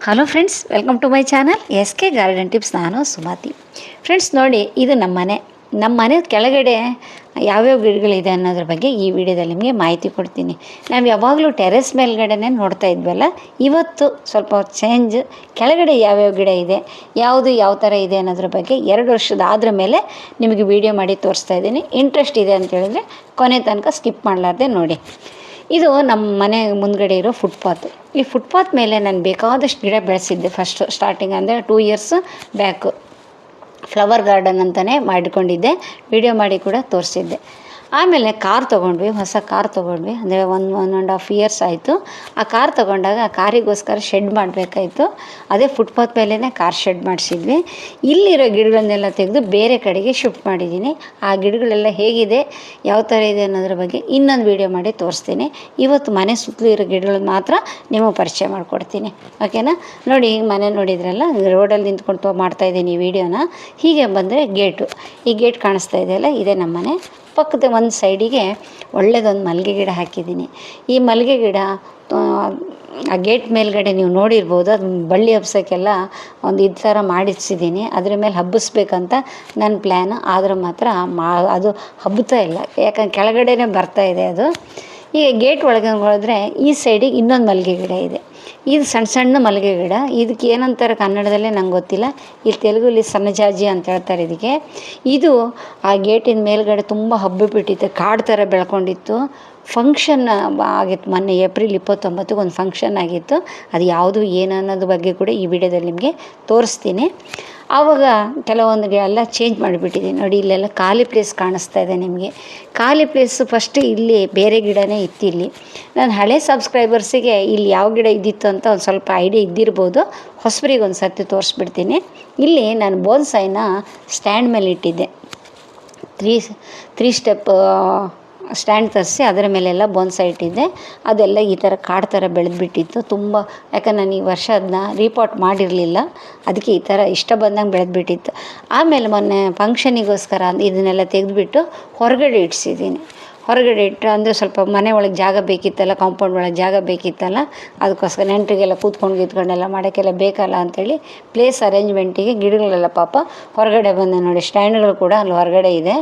Hello friends, welcome to my channel SK garden tips. ನಾನು Sumathi. Friends ನೋಡಿ, ಇದು ನಮ್ಮ ಮನೆ ಕೆಳಗಡೆ ಯಾವ್ಯಾವ ಗಿಡಗಳಿದೆ ಅನ್ನೋದ್ರ ಬಗ್ಗೆ ಈ ವಿಡಿಯೋದಲ್ಲಿ ನಿಮಗೆ ಮಾಹಿತಿ ಕೊಡ್ತೀನಿ. ನಾವು ಯಾವಾಗಲೂ ಟೆರೆಸ್ ಮೇಲ್ಗಡೆನೇ ನೋಡ್ತಾ ಇದ್ವಲ್ಲ, ಇವತ್ತು ಸ್ವಲ್ಪ ಚೇಂಜ್, ಕೆಳಗಡೆ ಯಾವ್ಯಾವ ಗಿಡ ಇದೆ, ಯಾವುದು ಯಾವ ಥರ ಇದೆ ಅನ್ನೋದ್ರ ಬಗ್ಗೆ 2 ವರ್ಷದ ಆದ್ರ ಮೇಲೆ ನಿಮಗೆ ವಿಡಿಯೋ ಮಾಡಿ ತೋರಿಸ್ತಾ ಇದ್ದೀನಿ. ಇಂಟ್ರೆಸ್ಟ್ ಇದೆ ಅಂತ ಹೇಳಿದ್ರೆ ಕೊನೆ ತನಕ ಸ್ಕಿಪ್ ಮಾಡಲಾರ್ದೆ ನೋಡಿ. ಇದು ನಮ್ಮ ಮನೆ ಮುಂದ್ಗಡೆ ಇರೋ ಫುಟ್ಪಾತ್. ಈ ಫುಟ್ಪಾತ್ ಮೇಲೆ ನಾನು ಬೇಕಾದಷ್ಟು ಗಿಡ ಬೆಳೆಸಿದ್ದೆ. ಸ್ಟಾರ್ಟಿಂಗ್ ಅಂದರೆ 2 ಇಯರ್ಸ್ ಬ್ಯಾಕು ಫ್ಲವರ್ ಗಾರ್ಡನ್ ಅಂತಲೇ ಮಾಡಿಕೊಂಡಿದ್ದೆ. ವಿಡಿಯೋ ಮಾಡಿ ಕೂಡ ತೋರಿಸಿದ್ದೆ. ಆಮೇಲೆ ಕಾರ್ ತೊಗೊಂಡ್ವಿ, ಹೊಸ ಕಾರ್ ತೊಗೊಂಡ್ವಿ. ಅಂದರೆ 1.5 ಇಯರ್ಸ್ ಆಯಿತು. ಆ ಕಾರ್ ತೊಗೊಂಡಾಗ ಆ ಕಾರಿಗೋಸ್ಕರ ಶೆಡ್ ಮಾಡಬೇಕಾಯಿತು. ಅದೇ ಫುಟ್ಪಾತ್ ಮೇಲೇ ಕಾರ್ ಶೆಡ್ ಮಾಡಿಸಿದ್ವಿ. ಇಲ್ಲಿರೋ ಗಿಡಗಳನ್ನೆಲ್ಲ ತೆಗೆದು ಬೇರೆ ಕಡೆಗೆ ಶಿಫ್ಟ್ ಮಾಡಿದ್ದೀನಿ. ಆ ಗಿಡಗಳೆಲ್ಲ ಹೇಗಿದೆ, ಯಾವ ಥರ ಇದೆ ಅನ್ನೋದ್ರ ಬಗ್ಗೆ ಇನ್ನೊಂದು ವೀಡಿಯೋ ಮಾಡಿ ತೋರಿಸ್ತೀನಿ. ಇವತ್ತು ಮನೆ ಸುತ್ತಲೂ ಇರೋ ಗಿಡಗಳನ್ನ ಮಾತ್ರ ನಿಮಗೆ ಪರಿಚಯ ಮಾಡಿಕೊಡ್ತೀನಿ, ಓಕೆನಾ? ನೋಡಿ, ಈಗ ಮನೆ ನೋಡಿದ್ರಲ್ಲ, ರೋಡಲ್ಲಿ ನಿಂತ್ಕೊಂಡು ಮಾಡ್ತಾಯಿದ್ದೀನಿ ಈ ವಿಡಿಯೋನ. ಹೀಗೆ ಬಂದರೆ ಗೇಟು, ಈ ಗೇಟ್ ಕಾಣಿಸ್ತಾ ಇದೆಯಲ್ಲ, ಇದೇ ನಮ್ಮ ಮನೆ. ಪಕ್ಕದ ಒಂದು ಸೈಡಿಗೆ ಒಳ್ಳೆಯದೊಂದು ಮಲ್ಲಿಗೆ ಗಿಡ ಹಾಕಿದ್ದೀನಿ. ಈ ಮಲ್ಲಿಗೆ ಗಿಡ ಆ ಗೇಟ್ ಮೇಲ್ಗಡೆ ನೀವು ನೋಡಿರ್ಬೋದು, ಅದು ಬಳ್ಳಿ ಹಬ್ಸೋಕ್ಕೆಲ್ಲ ಒಂದು ಈ ಥರ ಮಾಡಿಸಿದ್ದೀನಿ. ಅದ್ರ ಮೇಲೆ ಹಬ್ಬಿಸ್ಬೇಕಂತ ನನ್ನ ಪ್ಲ್ಯಾನು. ಆದ್ರೆ ಮಾತ್ರ ಅದು ಹಬ್ಬುತ್ತಾ ಇಲ್ಲ, ಯಾಕಂದ್ರೆ ಕೆಳಗಡೆನೇ ಬರ್ತಾಯಿದೆ ಅದು. ಈಗ ಗೇಟ್ ಒಳಗೆ ಹೋದರೆ ಈ ಸೈಡಿಗೆ ಇನ್ನೊಂದು ಮಲ್ಲಿಗೆ ಗಿಡ ಇದೆ. ಇದು ಸಣ್ಣ ಸಣ್ಣ ಮಲ್ಲಿಗೆ ಗಿಡ. ಇದಕ್ಕೆ ಏನಂತಾರೆ ಕನ್ನಡದಲ್ಲೇ ನಂಗೆ ಗೊತ್ತಿಲ್ಲ, ಇಲ್ಲಿ ತೆಲುಗಲ್ಲಿ ಸನ್ನಜಾಜಿ ಅಂತ ಹೇಳ್ತಾರೆ ಇದಕ್ಕೆ. ಇದು ಆ ಗೇಟಿನ ಮೇಲ್ಗಡೆ ತುಂಬ ಹಬ್ಬಿಬಿಟ್ಟಿತ್ತು, ಕಾಡು ಥರ ಬೆಳ್ಕೊಂಡಿತ್ತು. ಫಂಕ್ಷನ್ ಆಗಿತ್ತು ಮೊನ್ನೆ ಏಪ್ರಿಲ್ 29 ಒಂದು ಫಂಕ್ಷನ್ ಆಗಿತ್ತು. ಅದು ಯಾವುದು ಏನು ಅನ್ನೋದ್ರ ಬಗ್ಗೆ ಕೂಡ ಈ ವಿಡಿಯೋದಲ್ಲಿ ನಿಮಗೆ ತೋರಿಸ್ತೀನಿ. ಆವಾಗ ಕೆಲವೊಂದು ಎಲ್ಲ ಚೇಂಜ್ ಮಾಡಿಬಿಟ್ಟಿದ್ದೀನಿ. ನೋಡಿ, ಇಲ್ಲೆಲ್ಲ ಖಾಲಿ ಪ್ಲೇಸ್ ಕಾಣಿಸ್ತಾ ಇದೆ ನಿಮಗೆ. ಖಾಲಿ ಪ್ಲೇಸು ಫಸ್ಟ್ ಇಲ್ಲಿ ಬೇರೆ ಗಿಡನೇ ಇತ್ತಿಲ್ಲಿ. ನಾನು ಹಳೆ ಸಬ್ಸ್ಕ್ರೈಬರ್ಸಿಗೆ ಇಲ್ಲಿ ಯಾವ ಗಿಡ ಇದ್ದಿತ್ತು ಅಂತ ಒಂದು ಸ್ವಲ್ಪ ಐಡಿಯಾ ಇದ್ದಿರ್ಬೋದು. ಹೊಸಬರಿಗೆ ಒಂದು ಸರ್ತಿ ತೋರಿಸ್ಬಿಡ್ತೀನಿ. ಇಲ್ಲಿ ನಾನು ಬೋನ್ಸಾಯಿನ ಸ್ಟ್ಯಾಂಡ್ ಮೇಲೆ ಇಟ್ಟಿದ್ದೆ. ತ್ರೀ ಸ್ಟೆಪ್ ಸ್ಟ್ಯಾಂಡ್ ತರಿಸಿ ಅದರ ಮೇಲೆಲ್ಲ ಬೋನ್ಸಾಯಿ ಇಟ್ಟಿದ್ದೆ. ಅದೆಲ್ಲ ಈ ಥರ ಕಾಡು ಥರ ಬೆಳೆದ್ಬಿಟ್ಟಿತ್ತು ತುಂಬ. ಯಾಕಂದ್ರೆ ನಾನು ಈ ವರ್ಷ ಅದನ್ನ ರೀಪಾಟ್ ಮಾಡಿರಲಿಲ್ಲ, ಅದಕ್ಕೆ ಈ ಥರ ಇಷ್ಟ ಬಂದಂಗೆ ಬೆಳೆದ್ಬಿಟ್ಟಿತ್ತು. ಆಮೇಲೆ ಮೊನ್ನೆ ಫಂಕ್ಷನಿಗೋಸ್ಕರ ಇದನ್ನೆಲ್ಲ ತೆಗೆದುಬಿಟ್ಟು ಹೊರಗಡೆ ಇಡ್ಸಿದ್ದೀನಿ. ಹೊರಗಡೆ ಇಟ್ಟರೆ ಅಂದರೆ ಸ್ವಲ್ಪ ಮನೆ ಒಳಗೆ ಜಾಗ ಬೇಕಿತ್ತಲ್ಲ, ಕಾಂಪೌಂಡ್ ಒಳಗೆ ಜಾಗ ಬೇಕಿತ್ತಲ್ಲ, ಅದಕ್ಕೋಸ್ಕರ ನೆಂಟರಿಗೆಲ್ಲ ಕೂತ್ಕೊಂಡೆಲ್ಲ ಮಾಡೋಕ್ಕೆಲ್ಲ ಬೇಕಲ್ಲ ಅಂಥೇಳಿ ಪ್ಲೇಸ್ ಅರೇಂಜ್ಮೆಂಟಿಗೆ ಗಿಡಗಳೆಲ್ಲ ಪಾಪ ಹೊರಗಡೆ ಬಂದೆ. ನೋಡಿ, ಸ್ಟ್ಯಾಂಡ್ಗಳು ಕೂಡ ಅಲ್ಲಿ ಹೊರಗಡೆ ಇದೆ.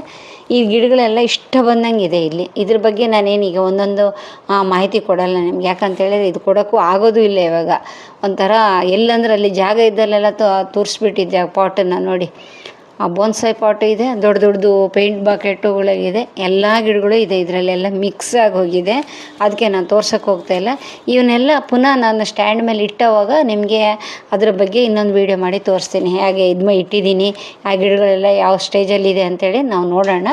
ಈ ಗಿಡಗಳೆಲ್ಲ ಇಷ್ಟ ಬಂದಂಗೆ ಇದೆ ಇಲ್ಲಿ. ಇದ್ರ ಬಗ್ಗೆ ನಾನೇನೀಗ ಒಂದೊಂದು ಮಾಹಿತಿ ಕೊಡಲ್ಲ ನಿಮ್ಗೆ, ಯಾಕಂತೇಳಿದ್ರೆ ಇದು ಕೊಡೋಕ್ಕೂ ಆಗೋದು ಇಲ್ಲ ಇವಾಗ. ಒಂಥರ ಎಲ್ಲಂದ್ರೆ ಅಲ್ಲಿ ಜಾಗ ಇದ್ದಲ್ಲೆಲ್ಲ ತೋರಿಸ್ಬಿಟ್ಟಿದ್ದೆ ಆ ಪಾಟನ್ನು. ನೋಡಿ, ಆ ಬೋನ್ಸಾಯಿ ಪಾಟು ಇದೆ, ದೊಡ್ಡ ದೊಡ್ಡದು ಪೇಂಟ್ ಬಕೆಟುಗಳಿದೆ, ಎಲ್ಲ ಗಿಡಗಳು ಇದೆ. ಇದರಲ್ಲೆಲ್ಲ ಮಿಕ್ಸ್ ಆಗಿ ಹೋಗಿದೆ, ಅದಕ್ಕೆ ನಾನು ತೋರ್ಸೋಕ್ಕೆ ಹೋಗ್ತಾಯಿಲ್ಲ. ಇವನ್ನೆಲ್ಲ ಪುನಃ ನಾನು ಸ್ಟ್ಯಾಂಡ್ ಮೇಲೆ ಇಟ್ಟವಾಗ ನಿಮಗೆ ಅದರ ಬಗ್ಗೆ ಇನ್ನೊಂದು ವೀಡಿಯೋ ಮಾಡಿ ತೋರಿಸ್ತೀನಿ. ಹೇಗೆ ಇಟ್ಟಿದ್ದೀನಿ, ಆ ಗಿಡಗಳೆಲ್ಲ ಯಾವ ಸ್ಟೇಜಲ್ಲಿದೆ ಅಂಥೇಳಿ ನಾವು ನೋಡೋಣ.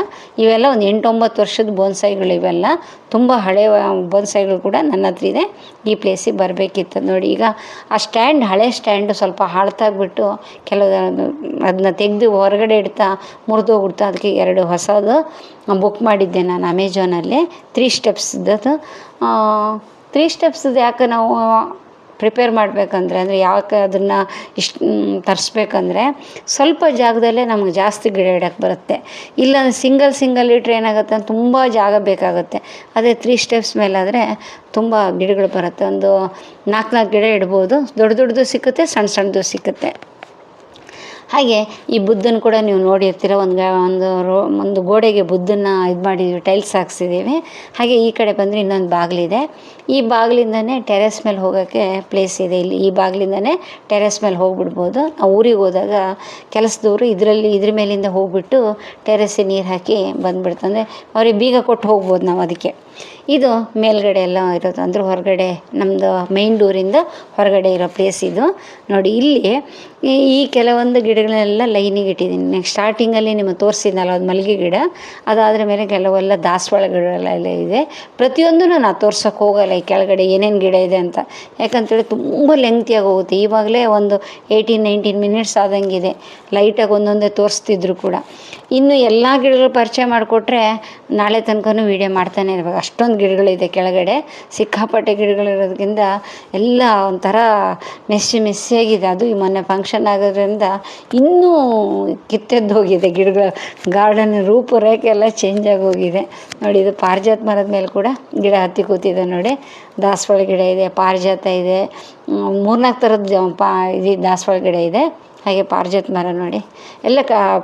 ಇವೆಲ್ಲ ಒಂದು 8-9 ವರ್ಷದ ಬೋನ್ಸಾಯಿಗಳು. ಇವೆಲ್ಲ ತುಂಬ ಹಳೆಯ ಬೋನ್ಸಾಯಿಗಳು ಕೂಡ ನನ್ನ ಹತ್ರ ಇದೆ. ಈ ಪ್ಲೇಸಿಗೆ ಬರಬೇಕಿತ್ತು. ನೋಡಿ, ಈಗ ಆ ಸ್ಟ್ಯಾಂಡ್, ಹಳೆ ಸ್ಟ್ಯಾಂಡು ಸ್ವಲ್ಪ ಹಾಳ್ತಾಗ್ಬಿಟ್ಟು ಅದನ್ನ ತೆಗೆದು ಹೊರಗಡೆ ಇಡ್ತಾ ಮುರಿದೋಗ್ಬಿಡ್ತಾ. ಅದಕ್ಕೆ 2 ಹೊಸದು ಬುಕ್ ಮಾಡಿದ್ದೆ ನಾನು ಅಮೆಝಾನಲ್ಲಿ. 3 ಸ್ಟೆಪ್ಸ್ದು. 3 ಸ್ಟೆಪ್ಸ್ದು ಯಾಕೆ ನಾವು ಪ್ರಿಪೇರ್ ಮಾಡಬೇಕಂದ್ರೆ, ಅಂದರೆ ಯಾಕೆ ಅದನ್ನು ತರಿಸ್ಬೇಕಂದ್ರೆ ಸ್ವಲ್ಪ ಜಾಗದಲ್ಲೇ ನಮಗೆ ಜಾಸ್ತಿ ಗಿಡ ಇಡೋಕ್ಕೆ ಬರುತ್ತೆ. ಇಲ್ಲ ಸಿಂಗಲ್ ಇಟ್ಟರೆ ಏನಾಗುತ್ತೆ ಅಂತ ತುಂಬ ಜಾಗ ಬೇಕಾಗುತ್ತೆ. ಅದೇ 3 ಸ್ಟೆಪ್ಸ್ ಮೇಲಾದರೆ ತುಂಬ ಗಿಡಗಳು ಬರುತ್ತೆ. ಒಂದು 4 ಗಿಡ ಇಡ್ಬೋದು. ದೊಡ್ಡದು ಸಿಕ್ಕುತ್ತೆ, ಸಣ್ಣದು ಸಿಕ್ಕುತ್ತೆ. ಹಾಗೆ ಈ ಬುದ್ಧನ ಕೂಡ ನೀವು ನೋಡಿರ್ತೀರ. ಒಂದು ಗೋಡೆಗೆ ಬುದ್ಧನ ಇದು ಮಾಡಿದ್ದೀವಿ, ಟೈಲ್ಸ್ ಹಾಕ್ಸಿದ್ದೀವಿ. ಹಾಗೆ ಈ ಕಡೆ ಬಂದರೆ ಇನ್ನೊಂದು ಬಾಗಿಲಿದೆ. ಈ ಬಾಗಿಲಿಂದನೇ ಟೆರೆಸ್ ಮೇಲೆ ಹೋಗೋಕ್ಕೆ ಪ್ಲೇಸ್ ಇದೆ. ಇಲ್ಲಿ ಈ ಬಾಗಿಲಿಂದನೇ ಟೆರೆಸ್ ಮೇಲೆ ಹೋಗ್ಬಿಡ್ಬೋದು. ನಾವು ಊರಿಗೆ ಹೋದಾಗ ಕೆಲಸದವರು ಇದ್ರ ಮೇಲಿಂದ ಹೋಗ್ಬಿಟ್ಟು ಟೆರೆಸ್ಸಿಗೆ ನೀರು ಹಾಕಿ ಬಂದುಬಿಡ್ತಂದರೆ ಅವ್ರಿಗೆ ಬೀಗ ಕೊಟ್ಟು ಹೋಗ್ಬೋದು ನಾವು. ಅದಕ್ಕೆ ಇದು ಮೇಲ್ಗಡೆ ಎಲ್ಲ ಇರೋದು, ಅಂದ್ರೆ ಹೊರಗಡೆ ನಮ್ಮದು ಮೈನ್ ಡೋರಿಂದ ಹೊರಗಡೆ ಇರೋ ಪ್ಲೇಸ್ ಇದು. ನೋಡಿ, ಇಲ್ಲಿ ಈ ಕೆಲವೊಂದು ಗಿಡಗಳನ್ನೆಲ್ಲ ಲೈನಿಗೆ ಇಟ್ಟಿದ್ದೀನಿ. ನೆಕ್ಸ್ಟ್ ಸ್ಟಾರ್ಟಿಂಗಲ್ಲಿ ನಿಮಗೆ ತೋರಿಸಿದ್ನಲ್ಲ ಒಂದು ಮಲ್ಲಿಗೆ ಗಿಡ, ಅದಾದ ಮೇಲೆ ಕೆಲವೆಲ್ಲ ದಾಸವಾಳ ಗಿಡಗಳೆಲ್ಲ ಇದೆ. ಪ್ರತಿಯೊಂದೂ ನಾನು ತೋರ್ಸೋಕ್ಕೆ ಹೋಗಲ್ಲ ಈ ಕೆಳಗಡೆ ಏನೇನು ಗಿಡ ಇದೆ ಅಂತ, ಯಾಕಂತೇಳಿ ತುಂಬ ಲೆಂಗ್ತಿಯಾಗಿ ಹೋಗುತ್ತೆ. ಇವಾಗಲೇ ಒಂದು 18-19 ಮಿನಿಟ್ಸ್ ಆದಂಗಿದೆ. ಲೈಟಾಗಿ ಒಂದೊಂದೇ ತೋರಿಸ್ತಿದ್ರು ಕೂಡ. ಇನ್ನು ಎಲ್ಲ ಗಿಡಗಳು ಪರಿಚಯ ಮಾಡಿಕೊಟ್ರೆ ನಾಳೆ ತನಕ ವೀಡಿಯೋ ಮಾಡ್ತಾನೆ ಇರ್ಬೇಕು, ಅಷ್ಟೊಂದು ಗಿಡಗಳಿದೆ ಕೆಳಗಡೆ, ಸಿಕ್ಕಾಪಟ್ಟೆ ಗಿಡಗಳಿರೋದ್ರಿಂದ ಎಲ್ಲ ಒಂಥರ ಮೆಸ್ಸಿಯಾಗಿದೆ. ಅದು ಈ ಮೊನ್ನೆ ಫಂಕ್ಷನ್ ಆಗೋದ್ರಿಂದ ಇನ್ನೂ ಕಿತ್ತೆದ್ದು ಹೋಗಿದೆ ಗಿಡಗಳ ಗಾರ್ಡನ್ ರೂಪುರೇಖೆ ಎಲ್ಲ ಚೇಂಜ್ ಆಗಿ ಹೋಗಿದೆ ನೋಡಿ. ಇದು ಪಾರಿಜಾತ ಮರದ ಮೇಲೆ ಕೂಡ ಗಿಡ ಹತ್ತಿ ಕೂತಿದೆ ನೋಡಿ. ದಾಸವಾಳ ಗಿಡ ಇದೆ, ಪಾರಿಜಾತ ಇದೆ, 3-4 ಥರದ್ದು ಇದು ದಾಸವಾಳ ಗಿಡ ಇದೆ. ಹಾಗೆ ಪಾರಿಜಾತ ಮರ ನೋಡಿ ಎಲ್ಲ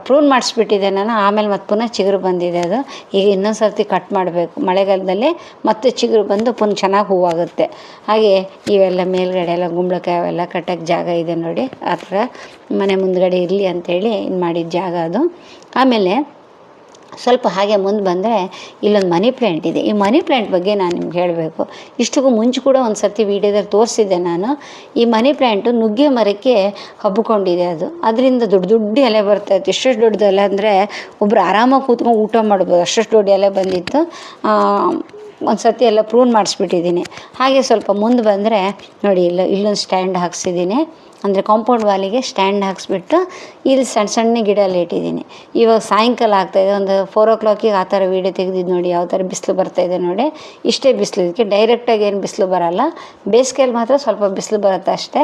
ಪ್ರೂನ್ ಮಾಡಿಸ್ಬಿಟ್ಟಿದೆ ನಾನು. ಆಮೇಲೆ ಮತ್ತೆ ಪುನಃ ಚಿಗುರು ಬಂದಿದೆ. ಅದು ಈಗ ಇನ್ನೊಂದು ಸರ್ತಿ ಕಟ್ ಮಾಡಬೇಕು. ಮಳೆಗಾಲದಲ್ಲಿ ಮತ್ತೆ ಚಿಗುರು ಬಂದು ಪುನಃ ಚೆನ್ನಾಗಿ ಹೂವಾಗುತ್ತೆ. ಹಾಗೆ ಇವೆಲ್ಲ ಮೇಲ್ಗಡೆ ಎಲ್ಲ ಗುಂಬಳಕಾಯಿ ಅವೆಲ್ಲ ಕಟ್ಟೋಕ್ಕೆ ಜಾಗ ಇದೆ ನೋಡಿ. ಆ ಥರ ಮನೆ ಮುಂದ್ಗಡೆ ಇರಲಿ ಅಂಥೇಳಿ ಇದು ಮಾಡಿದ ಜಾಗ ಅದು. ಆಮೇಲೆ ಸ್ವಲ್ಪ ಹಾಗೆ ಮುಂದೆ ಬಂದರೆ ಇಲ್ಲೊಂದು ಮನಿ ಪ್ಲ್ಯಾಂಟ್ ಇದೆ. ಈ ಮನಿ ಪ್ಲ್ಯಾಂಟ್ ಬಗ್ಗೆ ನಾನು ನಿಮ್ಗೆ ಹೇಳಬೇಕು. ಇಷ್ಟಕ್ಕೂ ಮುಂಚೆ ಕೂಡ ಒಂದು ಸರ್ತಿ ವೀಡಿಯೋದಲ್ಲಿ ತೋರಿಸಿದ್ದೆ ನಾನು. ಈ ಮನಿ ಪ್ಲ್ಯಾಂಟು ನುಗ್ಗೆ ಮರಕ್ಕೆ ಹಬ್ಬಿಕೊಂಡಿದೆ. ಅದರಿಂದ ದೊಡ್ಡ ಎಲೆ ಬರ್ತಾಯಿತ್ತು. ಎಷ್ಟೆಷ್ಟು ದೊಡ್ಡದು ಎಲೆ ಅಂದರೆ ಒಬ್ಬರು ಆರಾಮಾಗಿ ಕೂತ್ಕೊಂಡು ಊಟ ಮಾಡ್ಬೋದು, ಅಷ್ಟಷ್ಟು ದೊಡ್ಡ ಎಲೆ ಬಂದಿತ್ತು. ಒಂದು ಸರ್ತಿ ಎಲ್ಲ ಪ್ರೂನ್ ಮಾಡಿಸ್ಬಿಟ್ಟಿದ್ದೀನಿ. ಹಾಗೆ ಸ್ವಲ್ಪ ಮುಂದೆ ಬಂದರೆ ನೋಡಿ, ಇಲ್ಲೊಂದು ಸ್ಟ್ಯಾಂಡ್ ಹಾಕ್ಸಿದ್ದೀನಿ. ಅಂದರೆ ಕಾಂಪೌಂಡ್ ವಾಲಿಗೆ ಸ್ಟ್ಯಾಂಡ್ ಹಾಕ್ಸ್ಬಿಟ್ಟು ಇಲ್ಲಿ ಸಣ್ಣ ಗಿಡ ಎಲ್ಲ ಇಟ್ಟಿದ್ದೀನಿ. ಇವಾಗ ಸಾಯಂಕಾಲ ಆಗ್ತಾಯಿದೆ, ಒಂದು 4 o'clock ಆ ಥರ ವೀಡಿಯೋ ತೆಗೆದಿದ್ದು ನೋಡಿ. ಯಾವ ಥರ ಬಿಸಿಲು ಬರ್ತಾಯಿದೆ ನೋಡಿ. ಇಷ್ಟೇ ಬಿಸಿಲು, ಇದಕ್ಕೆ ಡೈರೆಕ್ಟಾಗಿ ಏನು ಬಿಸಿಲು ಬರೋಲ್ಲ. ಬೇಸಿಗೆಯಲ್ಲಿ ಮಾತ್ರ ಸ್ವಲ್ಪ ಬಿಸಿಲು ಬರುತ್ತೆ ಅಷ್ಟೇ.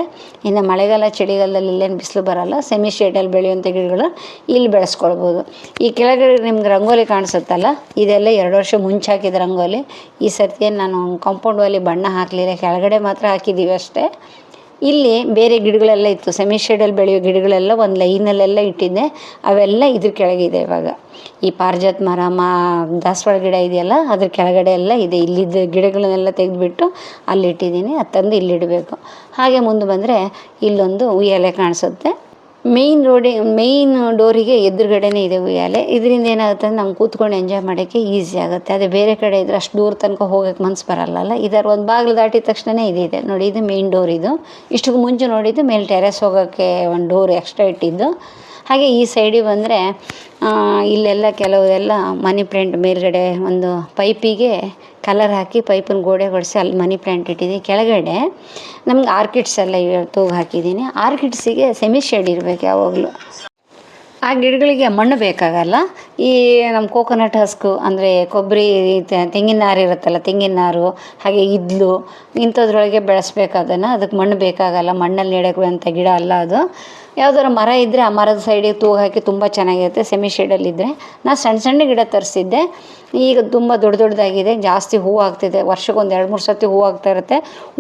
ಇನ್ನು ಮಳೆಗಾಲ ಚಳಿಗಾಲದಲ್ಲಿ ಇಲ್ಲೇನು ಬಿಸಿಲು ಬರೋಲ್ಲ. ಸೆಮಿ ಶೇಡಲ್ಲಿ ಬೆಳೆಯುವಂಥ ಗಿಡಗಳು ಇಲ್ಲಿ ಬೆಳೆಸ್ಕೊಳ್ಬೋದು. ಈ ಕೆಳಗಡೆ ನಿಮ್ಗೆ ರಂಗೋಲಿ ಕಾಣಿಸುತ್ತಲ್ಲ, ಇದೆಲ್ಲ 2 ವರ್ಷ ಮುಂಚೆ ಹಾಕಿದ ರಂಗೋಲಿ. ಈ ಸರ್ತಿ ಏನು ನಾನು ಕಾಂಪೌಂಡ್ ವಾಲಿ ಬಣ್ಣ ಹಾಕಲಿಲ್ಲ, ಕೆಳಗಡೆ ಮಾತ್ರ ಹಾಕಿದ್ದೀವಿ ಅಷ್ಟೇ. ಇಲ್ಲಿ ಬೇರೆ ಗಿಡಗಳೆಲ್ಲ ಇತ್ತು, ಸೆಮಿ ಶೇಡಲ್ಲಿ ಬೆಳೆಯೋ ಗಿಡಗಳೆಲ್ಲ ಒಂದು ಲೈನಲ್ಲೆಲ್ಲ ಇಟ್ಟಿದ್ದೆ. ಅವೆಲ್ಲ ಇದ್ರ ಕೆಳಗಿದೆ ಇವಾಗ. ಈ ಪಾರಿಜಾತ ಮರ, ದಾಸವಾಳ ಗಿಡ ಇದೆಯಲ್ಲ, ಅದ್ರ ಕೆಳಗಡೆ ಎಲ್ಲ ಇದೆ. ಇಲ್ಲಿದ್ದ ಗಿಡಗಳನ್ನೆಲ್ಲ ತೆಗೆದುಬಿಟ್ಟು ಅಲ್ಲಿ ಇಟ್ಟಿದ್ದೀನಿ. ಅದು ತಂದು ಇಲ್ಲಿಡಬೇಕು. ಹಾಗೆ ಮುಂದೆ ಬಂದರೆ ಇಲ್ಲೊಂದು ಉಯ್ಯಾಲೆ ಕಾಣಿಸುತ್ತೆ. ಮೇಯ್ನ್ ಡೋರಿಗೆ ಎದುರುಗಡೆನೇ ಇದೆ ಉಯ್ಯಾಲೆ. ಇದರಿಂದ ಏನಾಗುತ್ತೆ ಅಂದರೆ ನಮ್ಗೆ ಕೂತ್ಕೊಂಡು ಎಂಜಾಯ್ ಮಾಡೋಕ್ಕೆ ಈಸಿ ಆಗುತ್ತೆ. ಅದೇ ಬೇರೆ ಕಡೆ ಇದ್ರೆ ಅಷ್ಟು ದೂರ ತನಕ ಹೋಗೋಕ್ಕೆ ಮನಸ್ಸು ಬರಲ್ಲ. ಇದರ ಒಂದು ಬಾಗಿಲು ದಾಟಿದ ತಕ್ಷಣವೇ ಇದಿದೆ ನೋಡಿ. ಇದು ಮೇಯ್ನ್ ಡೋರ್. ಇದು ಇಷ್ಟಕ್ಕೆ ಮುಂಚೆ ನೋಡಿದ್ದು ಮೇಲೆ ಟೆರೆಸ್ ಹೋಗೋಕ್ಕೆ ಒಂದು ಡೋರ್ ಎಕ್ಸ್ಟ್ರಾ ಇಟ್ಟಿದ್ದು. ಹಾಗೆ ಈ ಸೈಡಿಗೆ ಬಂದರೆ ಇಲ್ಲೆಲ್ಲ ಕೆಲವೆಲ್ಲ ಮನಿ ಪ್ಲ್ಯಾಂಟ್ ಮೇಲ್ಗಡೆ ಒಂದು ಪೈಪಿಗೆ ಕಲರ್ ಹಾಕಿ ಪೈಪನ್ನು ಗೋಡೆ ಹೊಡೆಸಿ ಅಲ್ಲಿ ಮನಿ ಪ್ಲ್ಯಾಂಟ್ ಇಟ್ಟಿದ್ದೀನಿ. ಕೆಳಗಡೆ ನಮ್ಗೆ ಆರ್ಕಿಡ್ಸ್ ಎಲ್ಲ ತೂಗು ಹಾಕಿದ್ದೀನಿ. ಆರ್ಕಿಡ್ಸಿಗೆ ಸೆಮಿ ಶೇಡ್ ಇರಬೇಕು ಯಾವಾಗಲೂ. ಆ ಗಿಡಗಳಿಗೆ ಮಣ್ಣು ಬೇಕಾಗಲ್ಲ. ಈ ನಮ್ಮ ಕೋಕೋನಟ್ ಹಸ್ಕು ಅಂದರೆ ಕೊಬ್ಬರಿ, ತೆಂಗಿನ ನಾರು ಇರುತ್ತಲ್ಲ, ತೆಂಗಿನ ನಾರು, ಹಾಗೆ ಇದ್ಲು, ಇಂಥದ್ರೊಳಗೆ ಬೆಳೆಸ್ಬೇಕು ಅದನ್ನು. ಅದಕ್ಕೆ ಮಣ್ಣು ಬೇಕಾಗಲ್ಲ. ಮಣ್ಣಲ್ಲಿ ನೆಡೋಕ್ಕಂಥ ಗಿಡ ಅಲ್ಲ ಅದು. ಯಾವುದಾದ್ರು ಮರ ಇದ್ದರೆ ಆ ಮರದ ಸೈಡಿಗೆ ತೂಗು ಹಾಕಿ ತುಂಬ ಚೆನ್ನಾಗಿರುತ್ತೆ. ಸೆಮಿ ಶೇಡಲ್ಲಿದ್ದರೆ. ನಾನು ಸಣ್ಣ ಗಿಡ ತರಿಸಿದ್ದೆ. ಈಗ ತುಂಬ ದೊಡ್ಡದಾಗಿದೆ, ಜಾಸ್ತಿ ಹೂವು ಆಗ್ತಿದೆ. ವರ್ಷಕ್ಕೆ ಒಂದು 2-3 ಸರ್ತಿ ಹೂವು ಆಗ್ತಾ ಇರುತ್ತೆ.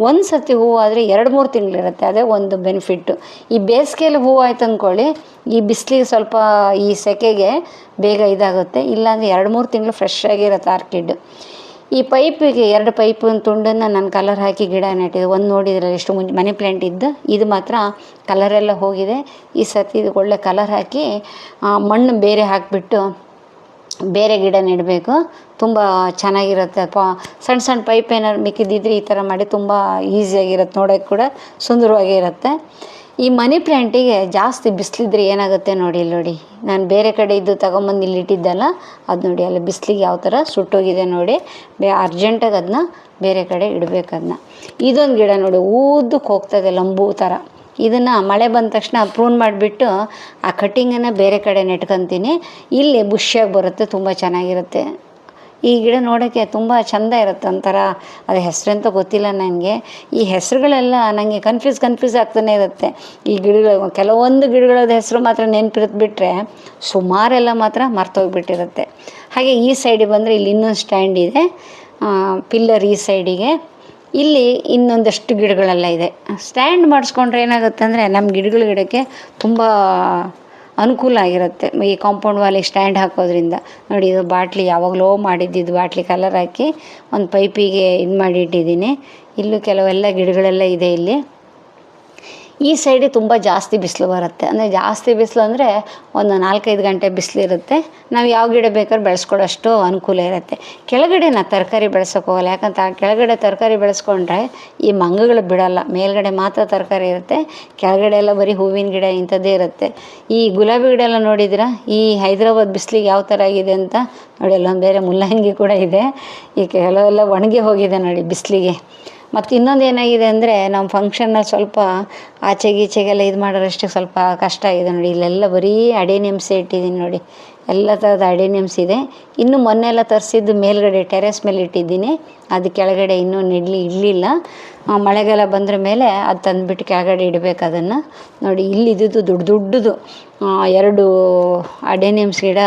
ಒಂದು ಸರ್ತಿ ಹೂವು ಆದರೆ 2-3 ತಿಂಗಳಿರುತ್ತೆ. ಅದೇ ಒಂದು ಬೆನಿಫಿಟ್ಟು. ಈ ಬೇಸಿಗೆಯಲ್ಲಿ ಹೂವು ಆಯ್ತು ಅಂದ್ಕೊಳ್ಳಿ, ಈ ಬಿಸಿಲಿಗೆ ಸ್ವಲ್ಪ ಈ ಸೆಕೆಗೆ ಬೇಗ ಇದಾಗುತ್ತೆ. ಇಲ್ಲಾಂದರೆ 2-3 ತಿಂಗಳು ಫ್ರೆಶ್ ಆಗಿರುತ್ತೆ ಆರ್ಕಿಡ್. ಈ ಪೈಪಿಗೆ 2 ಪೈಪಿನ ತುಂಡನ್ನು ನಾನು ಕಲರ್ ಹಾಕಿ ಗಿಡ ನೆಟ್ಟಿದ್ದೆ. ಒಂದು ನೋಡಿದ್ರಲ್ಲ ಎಷ್ಟು ಮುಂಚೆ ಮನಿ ಪ್ಲ್ಯಾಂಟ್ ಇದ್ದು, ಇದು ಮಾತ್ರ ಕಲರೆಲ್ಲ ಹೋಗಿದೆ. ಈ ಸರ್ತಿ ಇದಕ್ಕೆ ಒಳ್ಳೆ ಕಲರ್ ಹಾಕಿ ಮಣ್ಣು ಬೇರೆ ಹಾಕಿಬಿಟ್ಟು ಬೇರೆ ಗಿಡ ನೆಡಬೇಕು. ತುಂಬ ಚೆನ್ನಾಗಿರುತ್ತೆ. ಸಣ್ಣ ಪೈಪ್ ಏನಾದ್ರು ಮಿಕ್ಕಿದ್ದಿದ್ರೆ ಈ ಥರ ಮಾಡಿ ತುಂಬ ಈಸಿಯಾಗಿರುತ್ತೆ, ನೋಡೋಕ್ಕೆ ಕೂಡ ಸುಂದರವಾಗಿರುತ್ತೆ. ಈ ಮನಿ ಪ್ಲ್ಯಾಂಟಿಗೆ ಜಾಸ್ತಿ ಬಿಸಿಲಿದ್ರೆ ಏನಾಗುತ್ತೆ ನೋಡಿ. ಇಲ್ಲಿ ನೋಡಿ, ನಾನು ಬೇರೆ ಕಡೆ ಇದ್ದು ತೊಗೊಂಬಂದು ಇಲ್ಲಿ ಇಟ್ಟಿದ್ದಲ್ಲ, ಅದು ನೋಡಿ ಅಲ್ಲಿ ಬಿಸಿಲಿಗೆ ಯಾವ ಥರ ಸುಟ್ಟೋಗಿದೆ ನೋಡಿ. ಅರ್ಜೆಂಟಾಗಿ ಅದನ್ನ ಬೇರೆ ಕಡೆ ಇಡಬೇಕು. ಅದನ್ನ ಇದೊಂದು ಗಿಡ ನೋಡಿ, ಊದಕ್ಕೆ ಹೋಗ್ತದೆ ಲಂಬು ಥರ. ಇದನ್ನು ಮಳೆ ಬಂದ ತಕ್ಷಣ ಪ್ರೂನ್ ಮಾಡಿಬಿಟ್ಟು ಆ ಕಟ್ಟಿಂಗನ್ನು ಬೇರೆ ಕಡೆ ನೆಟ್ಕೊತೀನಿ. ಇಲ್ಲಿ ಬುಷ್ಯಾಗಿ ಬರುತ್ತೆ, ತುಂಬ ಚೆನ್ನಾಗಿರುತ್ತೆ. ಈ ಗಿಡ ನೋಡೋಕ್ಕೆ ತುಂಬ ಚೆಂದ ಇರುತ್ತೆ. ಒಂಥರ ಅದು ಹೆಸರಂತ ಗೊತ್ತಿಲ್ಲ ನನಗೆ. ಈ ಹೆಸರುಗಳೆಲ್ಲ ನನಗೆ ಕನ್ಫ್ಯೂಸ್ ಆಗ್ತಾನೆ ಇರುತ್ತೆ. ಈ ಗಿಡಗಳು ಕೆಲವೊಂದು ಗಿಡಗಳದ ಹೆಸರು ಮಾತ್ರ ನೆನಪಿರುತ್ತೆ, ಬಿಟ್ಟರೆ ಸುಮಾರೆಲ್ಲ ಮಾತ್ರ ಮರ್ತೋಗ್ಬಿಟ್ಟಿರುತ್ತೆ. ಹಾಗೆ ಈ ಸೈಡಿಗೆ ಬಂದರೆ ಇಲ್ಲಿ ಇನ್ನೊಂದು ಸ್ಟ್ಯಾಂಡ್ ಇದೆ, ಪಿಲ್ಲರ್ ಈ ಸೈಡಿಗೆ. ಇಲ್ಲಿ ಇನ್ನೊಂದಷ್ಟು ಗಿಡಗಳೆಲ್ಲ ಇದೆ. ಸ್ಟ್ಯಾಂಡ್ ಮಾಡಿಸ್ಕೊಂಡ್ರೆ ಏನಾಗುತ್ತೆ ಅಂದರೆ ನಮ್ಮ ಗಿಡಕ್ಕೆ ತುಂಬ ಅನುಕೂಲ ಆಗಿರುತ್ತೆ. ಈ ಕಾಂಪೌಂಡ್ ವಾಲಿಗೆ ಸ್ಟ್ಯಾಂಡ್ ಹಾಕೋದ್ರಿಂದ ನೋಡಿ. ಇದು ಬಾಟ್ಲಿ ಯಾವಾಗಲೋ ಮಾಡಿದ್ದಿದ್ದು ಬಾಟ್ಲಿ ಕಲರ್ ಹಾಕಿ ಒಂದು ಪೈಪಿಗೆ ಇದು ಮಾಡಿ ಇಟ್ಟಿದ್ದೀನಿ. ಇಲ್ಲೂ ಕೆಲವೆಲ್ಲ ಗಿಡಗಳೆಲ್ಲ ಇದೆ. ಇಲ್ಲಿ ಈ ಸೈಡಿಗೆ ತುಂಬ ಜಾಸ್ತಿ ಬಿಸಿಲು ಬರುತ್ತೆ. ಅಂದರೆ ಜಾಸ್ತಿ ಬಿಸಿಲು ಅಂದರೆ ಒಂದು 4-5 ಗಂಟೆ ಬಿಸಿಲಿರುತ್ತೆ. ನಾವು ಯಾವ ಗಿಡ ಬೇಕಾದ್ರೂ ಬೆಳೆಸ್ಕೊಳ್ಳೋಷ್ಟು ಅನುಕೂಲ ಇರುತ್ತೆ. ಕೆಳಗಡೆ ನಾನು ತರಕಾರಿ ಬೆಳೆಸೋಕೆ ಹೋಗಲ್ಲ. ಯಾಕಂತ ಕೆಳಗಡೆ ತರಕಾರಿ ಬೆಳೆಸ್ಕೊಂಡ್ರೆ ಈ ಮಂಗಗಳು ಬಿಡೋಲ್ಲ. ಮೇಲ್ಗಡೆ ಮಾತ್ರ ತರಕಾರಿ ಇರುತ್ತೆ, ಕೆಳಗಡೆ ಎಲ್ಲ ಬರೀ ಹೂವಿನ ಗಿಡ ಇಂಥದ್ದೇ ಇರುತ್ತೆ. ಈ ಗುಲಾಬಿ ಗಿಡ ಎಲ್ಲ ನೋಡಿದ್ರೆ ಈ ಹೈದ್ರಾಬಾದ್ ಬಿಸಿಲಿಗೆ ಯಾವ ಥರ ಆಗಿದೆ ಅಂತ ನೋಡಿ. ಅಲ್ಲೊಂದು ಬೇರೆ ಮುಲ್ಲಂಗಿ ಕೂಡ ಇದೆ. ಈ ಕೆಲವೆಲ್ಲ ಒಣಗಿ ಹೋಗಿದೆ ನೋಡಿ ಬಿಸಿಲಿಗೆ. ಮತ್ತು ಇನ್ನೊಂದು ಏನಾಗಿದೆ ಅಂದರೆ ನಮ್ಮ ಫಂಕ್ಷನಲ್ಲಿ ಸ್ವಲ್ಪ ಆಚೆಗೀಚೆಗೆಲ್ಲ ಇದು ಮಾಡೋರಷ್ಟು ಸ್ವಲ್ಪ ಕಷ್ಟ ಆಗಿದೆ ನೋಡಿ. ಇಲ್ಲೆಲ್ಲ ಬರೀ ಅಡೇನಿಯಮ್ಸೇ ಇಟ್ಟಿದ್ದೀನಿ ನೋಡಿ. ಎಲ್ಲ ಥರದ ಅಡೆನಿಯಮ್ಸ್ ಇದೆ. ಇನ್ನು ಮೊನ್ನೆ ಎಲ್ಲ ತರಿಸಿದ್ದು ಮೇಲ್ಗಡೆ ಟೆರೆಸ್ ಮೇಲೆ ಇಟ್ಟಿದ್ದೀನಿ, ಅದು ಕೆಳಗಡೆ ಇನ್ನೂ ಇಡಲಿಲ್ಲ. ಮಳೆಗಾಲ ಬಂದ್ರ ಮೇಲೆ ಅದು ತಂದುಬಿಟ್ಟು ಕೆಳಗಡೆ ಇಡಬೇಕು ಅದನ್ನು. ನೋಡಿ ಇಲ್ಲಿದ್ದು ದೊಡ್ಡದು 2 ಅಡೆನಿಯಮ್ಸ್ ಗಿಡ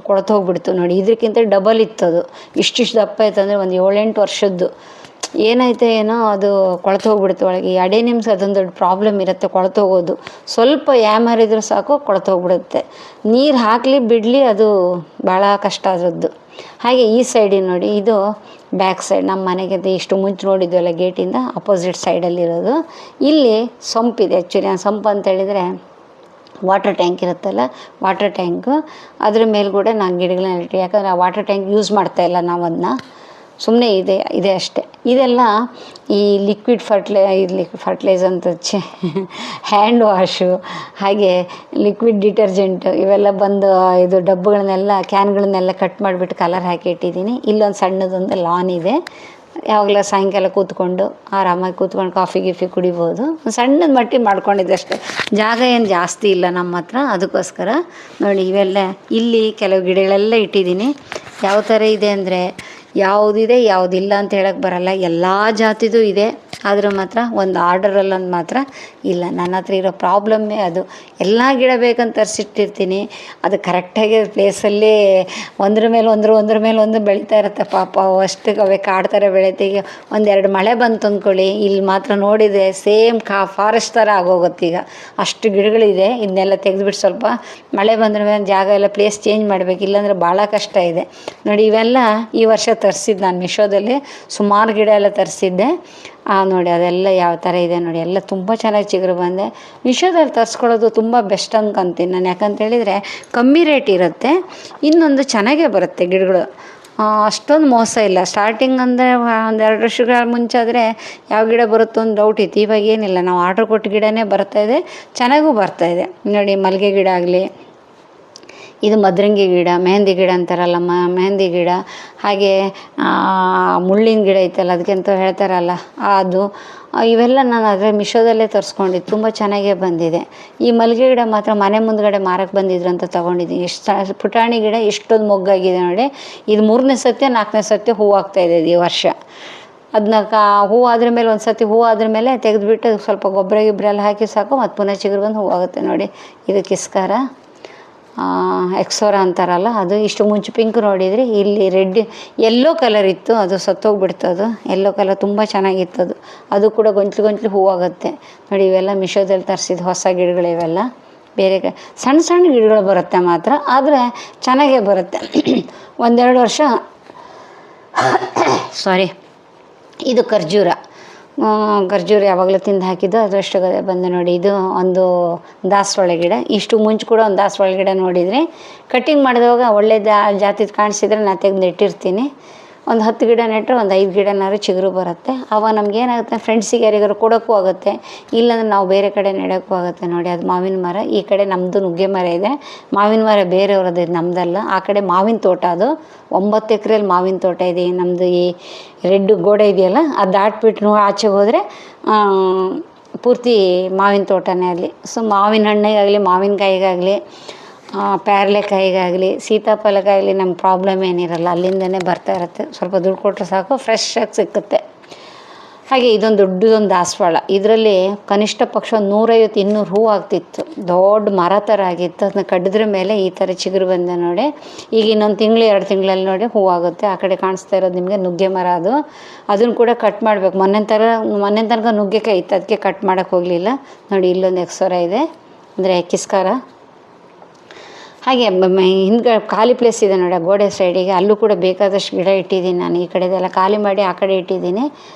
ಕೊಳ್ತೋಗ್ಬಿಡ್ತು ನೋಡಿ. ಇದಕ್ಕಿಂತ ಡಬಲ್ ಇತ್ತದು, ಇಷ್ಟಿಷ್ಟು ದಪ್ಪ ಆಯ್ತು ಅಂದರೆ ಒಂದು 7-8 ವರ್ಷದ್ದು. ಏನಾಯ್ತು ಏನೋ ಅದು ಕೊಳ್ತೋಗ್ಬಿಡ್ತು ಒಳಗೆ. ಈ ಅಡೆನಿಯಮ್ಸ್ ಅದೊಂದು ದೊಡ್ಡ ಪ್ರಾಬ್ಲಮ್ ಇರುತ್ತೆ, ಕೊಳ್ತೋಗೋದು. ಸ್ವಲ್ಪ ಯಾಮರಿದ್ರೂ ಸಾಕು ಕೊಳ್ತೋಗ್ಬಿಡುತ್ತೆ. ನೀರು ಹಾಕಲಿ ಬಿಡಲಿ ಅದು ಭಾಳ ಕಷ್ಟ ಅದರದ್ದು. ಹಾಗೆ ಈ ಸೈಡಿಗೆ ನೋಡಿ, ಇದು ಬ್ಯಾಕ್ ಸೈಡ್ ನಮ್ಮ ಮನೆಗೆ ಇಷ್ಟು ಮುಂಚೆ ನೋಡಿದ್ವಲ್ಲ ಗೇಟಿಂದ ಅಪೋಸಿಟ್ ಸೈಡಲ್ಲಿರೋದು. ಇಲ್ಲಿ ಸೊಂಪಿದೆ. ಆ್ಯಕ್ಚುಲಿ ಆ ಸೊಂಪು ಅಂತ ಹೇಳಿದರೆ ವಾಟರ್ ಟ್ಯಾಂಕ್ ಇರುತ್ತಲ್ಲ, ವಾಟರ್ ಟ್ಯಾಂಕು ಅದ್ರ ಮೇಲ್ಗಡೆ ನಾನು ಗಿಡಗಳನ್ನ ಇಟ್ಟು, ಯಾಕಂದರೆ ಆ ವಾಟರ್ ಟ್ಯಾಂಕ್ ಯೂಸ್ ಮಾಡ್ತಾಯಿಲ್ಲ ನಾವು ಅದನ್ನ, ಸುಮ್ಮನೆ ಇದೆ ಅಷ್ಟೇ. ಇದೆಲ್ಲ ಈ ಲಿಕ್ವಿಡ್ ಫರ್ಟಿಲೈಸರ್ ಅಂತ ಹ್ಯಾಂಡ್ ವಾಶು, ಹಾಗೆ ಲಿಕ್ವಿಡ್ ಡಿಟರ್ಜೆಂಟ್ ಇವೆಲ್ಲ ಬಂದು ಇದು ಡಬ್ಬಗಳನ್ನೆಲ್ಲ ಕ್ಯಾನ್ಗಳನ್ನೆಲ್ಲ ಕಟ್ ಮಾಡಿಬಿಟ್ಟು ಕಲರ್ ಹಾಕಿ ಇಟ್ಟಿದ್ದೀನಿ. ಇಲ್ಲೊಂದು ಸಣ್ಣದೊಂದು ಲಾನ್ ಇದೆ. ಯಾವಾಗಲ ಸಾಯಂಕಾಲ ಕೂತ್ಕೊಂಡು ಆರಾಮಾಗಿ ಕೂತ್ಕೊಂಡು ಕಾಫಿ ಗಿಫಿ ಕುಡಿಬೋದು. ಸಣ್ಣದ ಮಟ್ಟಿಗೆ ಮಾಡ್ಕೊಂಡಿದ್ದೆ ಅಷ್ಟೇ, ಜಾಗ ಏನು ಜಾಸ್ತಿ ಇಲ್ಲ ನಮ್ಮ ಹತ್ರ. ಅದಕ್ಕೋಸ್ಕರ ನೋಡಿ ಇವೆಲ್ಲ ಇಲ್ಲಿ ಕೆಲವು ಗಿಡಗಳೆಲ್ಲ ಇಟ್ಟಿದ್ದೀನಿ. ಯಾವ ಥರ ಇದೆ ಅಂದರೆ ಯಾವುದಿದೆ ಯಾವುದಿಲ್ಲ ಅಂತ ಹೇಳಕ್ಕೆ ಬರಲ್ಲ, ಎಲ್ಲ ಜಾತಿದು ಇದೆ. ಆದರೂ ಮಾತ್ರ ಒಂದು ಆರ್ಡರಲ್ಲೊಂದು ಮಾತ್ರ ಇಲ್ಲ. ನನ್ನ ಹತ್ರ ಇರೋ ಪ್ರಾಬ್ಲಮ್ಮೇ ಅದು. ಎಲ್ಲ ಗಿಡ ಬೇಕಂತ ತರಿಸಿಟ್ಟಿರ್ತೀನಿ, ಅದು ಕರೆಕ್ಟಾಗಿ ಪ್ಲೇಸಲ್ಲಿ ಒಂದ್ರ ಮೇಲೆ ಒಂದು ಬೆಳೀತಾ ಇರುತ್ತೆ. ಪಾಪ ಅಷ್ಟು ಅವೇ ಕಾಡ್ತಾರೆ ಬೆಳೀತೆ. ಈಗ 1-2 ಮಳೆ ಬಂತು ಅಂದ್ಕೊಳ್ಳಿ, ಇಲ್ಲಿ ಮಾತ್ರ ನೋಡಿದರೆ ಸೇಮ್ ಫಾರೆಸ್ಟ್ ಥರ ಆಗೋಗುತ್ತೆ. ಈಗ ಅಷ್ಟು ಗಿಡಗಳಿದೆ. ಇದನ್ನೆಲ್ಲ ತೆಗೆದುಬಿಟ್ಟು ಸ್ವಲ್ಪ ಮಳೆ ಬಂದ್ರ ಮೇಲೆ ಜಾಗ ಎಲ್ಲ ಪ್ಲೇಸ್ ಚೇಂಜ್ ಮಾಡಬೇಕು, ಇಲ್ಲಾಂದರೆ ಭಾಳ ಕಷ್ಟ ಇದೆ. ನೋಡಿ ಇವೆಲ್ಲ ಈ ವರ್ಷ ತರಿಸಿದ್ದು ನಾನು ಮೀಶೋದಲ್ಲಿ ಸುಮಾರು ಗಿಡ ಎಲ್ಲ ತರಿಸಿದ್ದೆ. ನೋಡಿ ಅದೆಲ್ಲ ಯಾವ ಥರ ಇದೆ ನೋಡಿ, ಎಲ್ಲ ತುಂಬ ಚೆನ್ನಾಗಿ ಚಿಗುರು ಬಂದೆ. ಮೀಶೋದಲ್ಲಿ ತರಿಸ್ಕೊಳ್ಳೋದು ತುಂಬ ಬೆಸ್ಟ್ ಅನ್ಕೊಂತೀನಿ ನಾನು. ಯಾಕಂತೇಳಿದರೆ ಕಮ್ಮಿ ರೇಟ್ ಇರುತ್ತೆ, ಇನ್ನೊಂದು ಚೆನ್ನಾಗೇ ಬರುತ್ತೆ ಗಿಡಗಳು, ಅಷ್ಟೊಂದು ಮೋಸ ಇಲ್ಲ. ಸ್ಟಾರ್ಟಿಂಗ್ ಅಂದರೆ 1-2 ವರ್ಷಗಳ ಮುಂಚೆ ಆದರೆ ಯಾವ ಗಿಡ ಬರುತ್ತೋ ಒಂದು ಡೌಟ್ ಇತ್ತು. ಇವಾಗ ಏನಿಲ್ಲ, ನಾವು ಆರ್ಡ್ರ್ ಕೊಟ್ಟು ಗಿಡನೇ ಬರ್ತಾಯಿದೆ, ಚೆನ್ನಾಗೂ ಬರ್ತಾಯಿದೆ. ನೋಡಿ ಮಲ್ಲಿಗೆ ಗಿಡ ಆಗಲಿ, ಇದು ಮದ್ರಂಗಿ ಗಿಡ, ಮೆಹಂದಿ ಗಿಡ ಅಂತಾರಲ್ಲ, ಮೆಹಂದಿ ಗಿಡ, ಹಾಗೆ ಮುಳ್ಳಿನ ಗಿಡ ಐತಲ್ಲ ಅದಕ್ಕೆಂತ ಹೇಳ್ತಾರಲ್ಲ ಅದು, ಇವೆಲ್ಲ ನಾನು ಅದರ ಮೀಶೋದಲ್ಲೇ ತರಿಸ್ಕೊಂಡಿದ್ದು, ತುಂಬ ಚೆನ್ನಾಗೇ ಬಂದಿದೆ. ಈ ಮಲ್ಲಿಗೆ ಗಿಡ ಮಾತ್ರ ಮನೆ ಮುಂದ್ಗಡೆ ಮಾರಕ್ಕೆ ಬಂದಿದ್ರು ಅಂತ ತೊಗೊಂಡಿದ್ದೀನಿ. ಎಷ್ಟು ಪುಟಾಣಿ ಗಿಡ ಎಷ್ಟೊಂದು ಮೊಗ್ಗಾಗಿದೆ ನೋಡಿ. ಇದು 3ನೇ ಸತಿ 4ನೇ ಸತಿ ಹೂವು ಆಗ್ತಾಯಿದೆ ಈ ವರ್ಷ. ಅದನ್ನ ಹೂವು ಆದ್ರ ಮೇಲೆ ಒಂದು ಸತಿ ಹೂವು ಆದ್ರ ಮೇಲೆ ತೆಗೆದುಬಿಟ್ಟು ಸ್ವಲ್ಪ ಗೊಬ್ಬರ ಎಲ್ಲ ಹಾಕಿ ಸಾಕು, ಮತ್ತು ಪುನಃ ಚಿಗುರು ಬಂದು ಹೂವಾಗುತ್ತೆ ನೋಡಿ. ಇದು ಕಿಸ್ಕಾರ, ಎಕ್ಸೋರಾ ಅಂತಾರಲ್ಲ ಅದು. ಇಷ್ಟು ಮುಂಚೆ ಪಿಂಕ್ ನೋಡಿದ್ರಿ, ಇಲ್ಲಿ ರೆಡ್ ಯೆಲ್ಲೋ ಕಲರ್ ಇತ್ತು, ಅದು ಸತ್ತೋಗ್ಬಿಡ್ತು. ಅದು ಯೆಲ್ಲೋ ಕಲರ್ ತುಂಬ ಚೆನ್ನಾಗಿತ್ತು. ಅದು ಕೂಡ ಗೊಂಚಲು ಹೂವಾಗುತ್ತೆ ನೋಡಿ. ಇವೆಲ್ಲ ಮೀಶೋದಲ್ಲಿ ತರಿಸಿದ ಹೊಸ ಗಿಡಗಳು ಇವೆಲ್ಲ. ಬೇರೆ ಸಣ್ಣ ಗಿಡಗಳು ಬರುತ್ತೆ ಮಾತ್ರ, ಆದರೆ ಚೆನ್ನಾಗೇ ಬರುತ್ತೆ. 1-2 ವರ್ಷ ಇದು ಖರ್ಜೂರ ಯಾವಾಗಲೂ ತಿಂದು ಹಾಕಿದ್ದು, ಅದರಷ್ಟು ಬಂದು ನೋಡಿ. ಇದು ಒಂದು ದಾಸವಾಳ ಗಿಡ. ಇಷ್ಟು ಮುಂಚೆ ಕೂಡ ಒಂದು ದಾಸವಾಳ ಗಿಡ ನೋಡಿದರೆ ಕಟ್ಟಿಂಗ್ ಮಾಡಿದಾಗ ಒಳ್ಳೆ ಜಾತಿದು ಕಾಣಿಸಿದ್ರೆ ನಾನು ತೆಗೆದು ನೆಟ್ಟಿರ್ತೀನಿ. ಒಂದು 10 ಗಿಡ ನೆಟ್ಟರೆ ಒಂದು 5 ಗಿಡನಾದ್ರು ಚಿಗುರು ಬರುತ್ತೆ. ಅವ ನಮಗೇನಾಗುತ್ತೆ, ಫ್ರೆಂಡ್ಸಿಗೆ ಯಾರಿಗಾರು ಕೊಡೋಕ್ಕೂ ಆಗುತ್ತೆ, ಇಲ್ಲಾಂದ್ರೆ ನಾವು ಬೇರೆ ಕಡೆ ನೆಡೋಕ್ಕೂ ಆಗುತ್ತೆ ನೋಡಿ. ಅದು ಮಾವಿನ ಮರ, ಈ ಕಡೆ ನಮ್ಮದು ನುಗ್ಗೆ ಮರ ಇದೆ. ಮಾವಿನ ಮರ ಬೇರೆಯವ್ರದ್ದು, ಇದು ನಮ್ಮದಲ್ಲ. ಆ ಕಡೆ ಮಾವಿನ ತೋಟ, ಅದು 9 ಎಕರೆಯಲ್ಲಿ ಮಾವಿನ ತೋಟ ಇದೆ. ನಮ್ಮದು ಈ ರೆಡ್ ಗೋಡೆ ಇದೆಯಲ್ಲ, ಅದು ದಾಟ್ಬಿಟ್ಟು ಆಚೆಗೆ ಹೋದರೆ ಪೂರ್ತಿ ಮಾವಿನ ತೋಟನೇ ಅಲ್ಲಿ. ಸೊ ಮಾವಿನ ಹಣ್ಣಿಗಾಗಲಿ, ಮಾವಿನಕಾಯಿಗಾಗಲಿ, ಪೇರಲೆಕಾಯಿಗಾಗಲಿ, ಸೀತಾಫಲಕ್ಕಾಗಲಿ ನಮ್ಗೆ ಪ್ರಾಬ್ಲಮ್ ಏನಿರಲ್ಲ, ಅಲ್ಲಿಂದನೇ ಬರ್ತಾ ಇರುತ್ತೆ. ಸ್ವಲ್ಪ ದುಡ್ಡು ಕೊಟ್ಟರೆ ಸಾಕು, ಫ್ರೆಶ್ ಆಗಿ ಸಿಕ್ಕುತ್ತೆ. ಹಾಗೆ ಇದೊಂದು ದೊಡ್ಡದೊಂದು ದಾಸವಾಳ, ಇದರಲ್ಲಿ ಕನಿಷ್ಠ ಪಕ್ಷ 150-200 ಹೂವು ಆಗ್ತಿತ್ತು. ದೊಡ್ಡ ಮರ ಥರ ಆಗಿತ್ತು. ಅದನ್ನ ಕಡಿದ್ರ ಮೇಲೆ ಈ ಥರ ಚಿಗುರು ಬಂದೆ ನೋಡಿ. ಈಗ ಇನ್ನೊಂದು 2 ತಿಂಗಳಲ್ಲಿ ನೋಡಿ ಹೂವಾಗುತ್ತೆ. ಆ ಕಡೆ ಕಾಣಿಸ್ತಾ ಇರೋದು ನಿಮಗೆ ನುಗ್ಗೆ ಮರ, ಅದನ್ನು ಕೂಡ ಕಟ್ ಮಾಡಬೇಕು. ಮೊನ್ನೆ ತನಕ ನುಗ್ಗೆಕಾಯಿ ಇತ್ತು, ಅದಕ್ಕೆ ಕಟ್ ಮಾಡೋಕ್ಕೆ ಹೋಗಲಿಲ್ಲ ನೋಡಿ. ಇಲ್ಲೊಂದು ಎಕ್ಸೋರ ಇದೆ, ಅಂದರೆ ಕಿಸ್ಕಾರ. ಹಾಗೆ ಹಿಂದ್ಗಡೆ ಖಾಲಿ ಪ್ಲೇಸ್ ಇದೆ ನೋಡಿ, ಗೋಡೆ ಸೈಡಿಗೆ, ಅಲ್ಲೂ ಕೂಡ ಬೇಕಾದಷ್ಟು ಗಿಡ ಇಟ್ಟಿದ್ದೀನಿ ನಾನು. ಈ ಕಡೆದೆಲ್ಲ ಖಾಲಿ ಮಾಡಿ ಆ ಕಡೆ ಇಟ್ಟಿದ್ದೀನಿ.